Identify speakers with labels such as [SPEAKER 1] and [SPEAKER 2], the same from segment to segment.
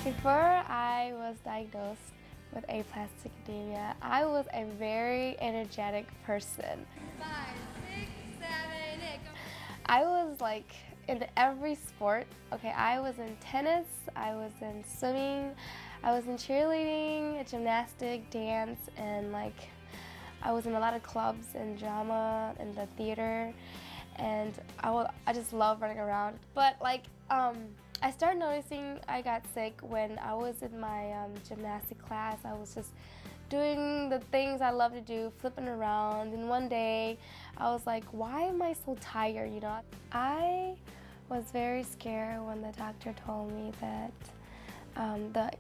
[SPEAKER 1] Before I was diagnosed with aplastic anemia, I was a very energetic person.
[SPEAKER 2] 5, 6, 7, 8, go.
[SPEAKER 1] I was like in every sport. Okay, I was in tennis, I was in swimming, I was in cheerleading, gymnastics, dance, and like I was in a lot of clubs and drama and the theater, and I just love running around. But like I started noticing I got sick when I was in my gymnastic class. I was just doing the things I love to do, flipping around, and one day I was like, why am I so tired, you know? I was very scared when the doctor told me that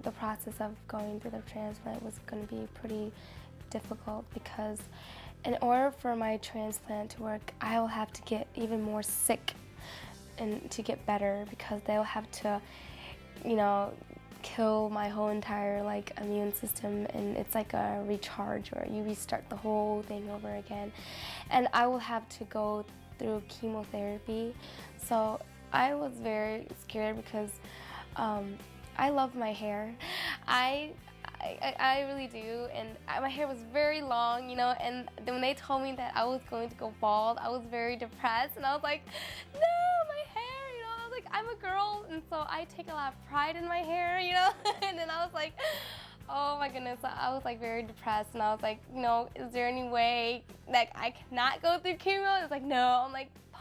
[SPEAKER 1] the process of going through the transplant was going to be pretty difficult, because in order for my transplant to work, I will have to get even more sick and to get better, because they'll have to, you know, kill my whole entire like immune system, and it's like a recharge where you restart the whole thing over again, and I will have to go through chemotherapy. So I was very scared because I love my hair. I really do, and my hair was very long, you know, and then when they told me that I was going to go bald, I was very depressed, and I was like, no, my hair, you know, I was like, I'm a girl, and so I take a lot of pride in my hair, you know, and then I was like, oh my goodness, I was like very depressed, and I was like, you know, is there any way that I cannot go through chemo? It's like, no. I'm like, fine,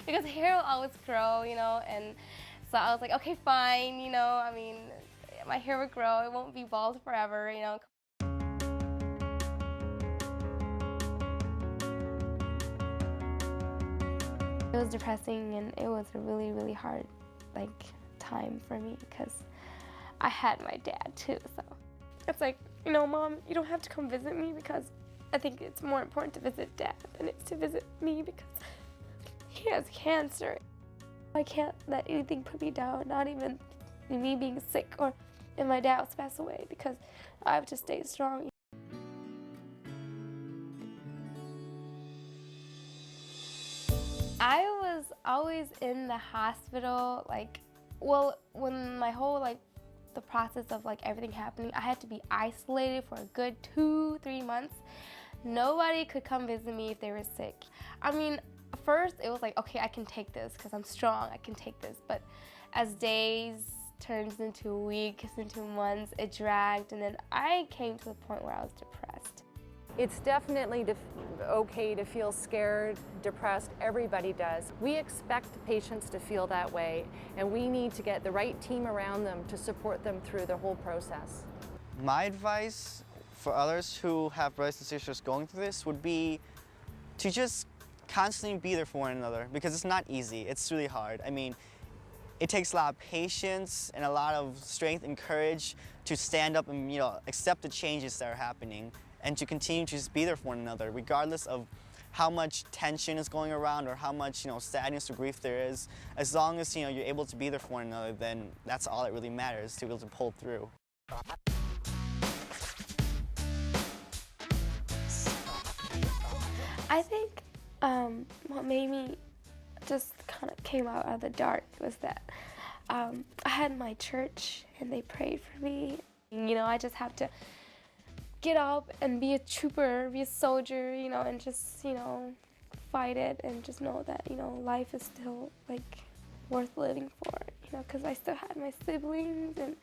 [SPEAKER 1] because hair will always grow, you know, and so I was like, okay, fine, you know, I mean, my hair would grow, it won't be bald forever, you know. It was depressing, and it was a really, really hard like time for me, because I had my dad too, so it's like, you know, Mom, you don't have to come visit me, because I think it's more important to visit Dad than it's to visit me, because he has cancer. I can't let anything put me down, not even me being sick or if my dad was to pass away, because I have to stay strong. I was always in the hospital, like, well, when my whole, like, the process of, like, everything happening, I had to be isolated for a good 2-3 months. Nobody could come visit me if they were sick. I mean, first it was like, okay, I can take this because I'm strong, I can take this. But as days turns into weeks, into months, it dragged, and then I came to the point where I was depressed.
[SPEAKER 3] It's definitely okay to feel scared, depressed. Everybody does. We expect the patients to feel that way, and we need to get the right team around them to support them through the whole process.
[SPEAKER 4] My advice for others who have brothers and sisters going through this would be to just constantly be there for one another, because it's not easy. It's really hard. I mean, it takes a lot of patience and a lot of strength and courage to stand up and, you know, accept the changes that are happening, and to continue to just be there for one another, regardless of how much tension is going around or how much, you know, sadness or grief there is. As long as, you know, you're able to be there for one another, then that's all that really matters, to be able to pull through.
[SPEAKER 1] I think what made me just kind of came out of the dark was that I had my church, and they prayed for me. You know, I just have to get up and be a trooper, be a soldier, you know, and just, you know, fight it, and just know that, you know, life is still like worth living for, you know, because I still had my siblings and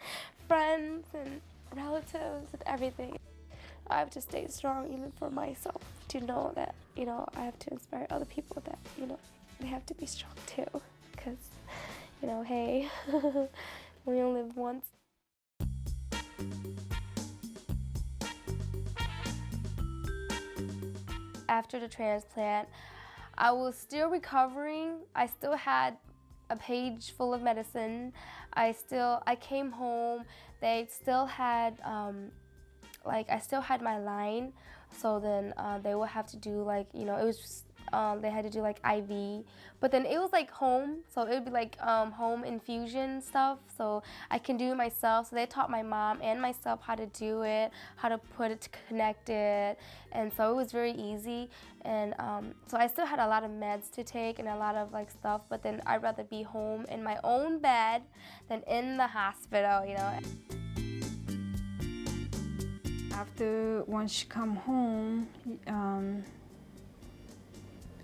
[SPEAKER 1] friends and relatives and everything. I have to stay strong even for myself, to know that, you know, I have to inspire other people that, you know, they have to be strong too, because, you know, hey, we only live once. After the transplant, I was still recovering. I still had a page full of medicine. I came home. They still had like, I still had my line, so then they would have to do, like, you know, it was just They had to do like IV, but then it was like home, so it would be like home infusion stuff. So I can do it myself. So they taught my mom and myself how to do it, how to put it to connect it, and so it was very easy. And so I still had a lot of meds to take and a lot of like stuff, but then I'd rather be home in my own bed than in the hospital, you know.
[SPEAKER 5] After once you come home,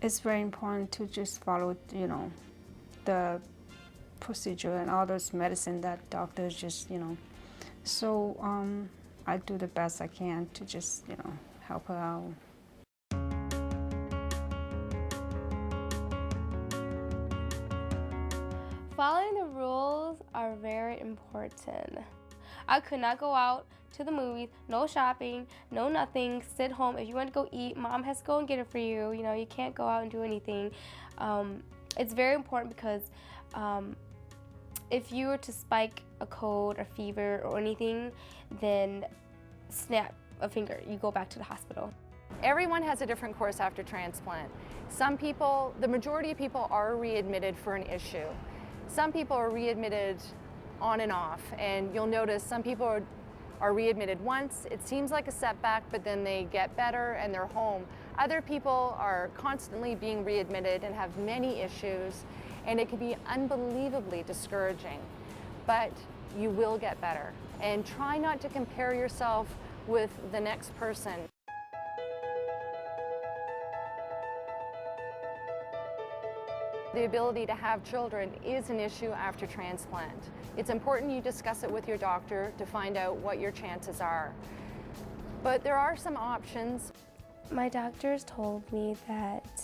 [SPEAKER 5] it's very important to just follow, you know, the procedure and all those medicine that doctors just, you know. So I do the best I can to just, you know, help her out.
[SPEAKER 1] Following the rules are very important. I could not go out to the movies, no shopping, no nothing, sit home. If you want to go eat, mom has to go and get it for you. You know, you can't go out and do anything. It's very important because if you were to spike a cold or fever or anything, then snap a finger, you go back to the hospital.
[SPEAKER 3] Everyone has a different course after transplant. Some people, the majority of people are readmitted for an issue. Some people are readmitted on and off, and you'll notice some people are readmitted once. It seems like a setback, but then they get better and they're home. Other people are constantly being readmitted and have many issues, and it can be unbelievably discouraging. But you will get better. And try not to compare yourself with the next person. The ability to have children is an issue after transplant. It's important you discuss it with your doctor to find out what your chances are. But there are some options.
[SPEAKER 1] My doctors told me that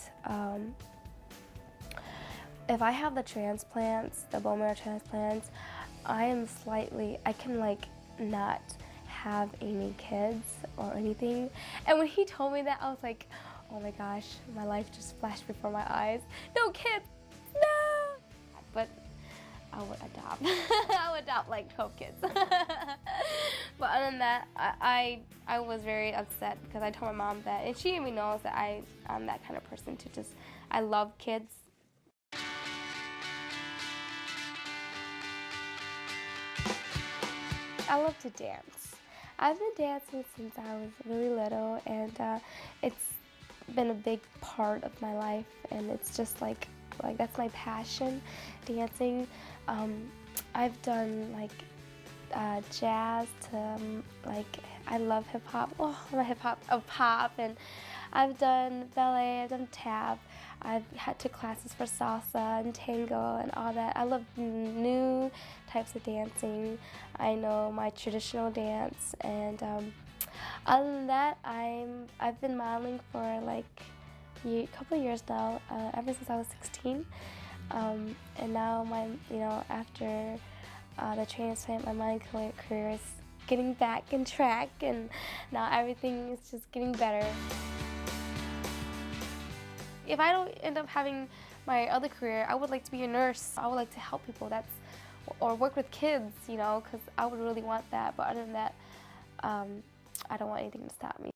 [SPEAKER 1] if I have the transplants, the bone marrow transplants, I can like not have any kids or anything. And when he told me that, I was like, oh my gosh, my life just flashed before my eyes. No kids, no! But I would adopt. I would adopt like 12 kids. But other than that, I was very upset because I told my mom that, and she even knows that I'm that kind of person to just, I love kids. I love to dance. I've been dancing since I was really little, and it's been a big part of my life, and it's just like that's my passion, dancing. I've done like jazz to like, I love hip hop. Oh, I'm a hip hop of pop, and I've done ballet, I've done tap. I've took classes for salsa and tango and all that. I love new types of dancing. I know my traditional dance, and other than that, I've been modeling for like a couple of years now, ever since I was 16. And now after the transplant, my modeling career is getting back in track, and now everything is just getting better. If I don't end up having my other career, I would like to be a nurse. I would like to help people, or work with kids, you know, because I would really want that. But other than that, I don't want anything to stop me.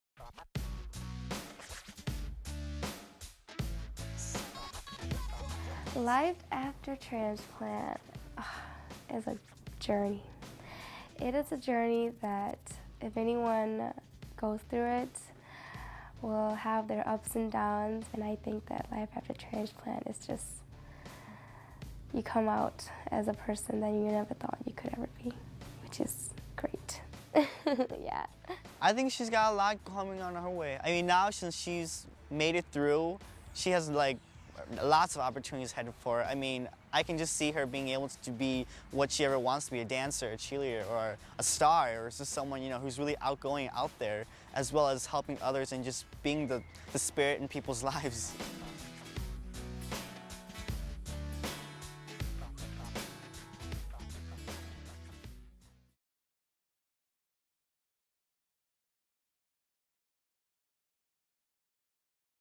[SPEAKER 1] Life after transplant is a journey. It is a journey that if anyone goes through it, will have their ups and downs, and I think that life after transplant is just, you come out as a person that you never thought you could ever be, which is great. Yeah.
[SPEAKER 4] I think she's got a lot coming on her way. I mean, now since she's made it through, she has like lots of opportunities headed for her. I mean, I can just see her being able to be what she ever wants to be, a dancer, a cheerleader, or a star, or just someone, you know, who's really outgoing out there, as well as helping others and just being the spirit in people's lives.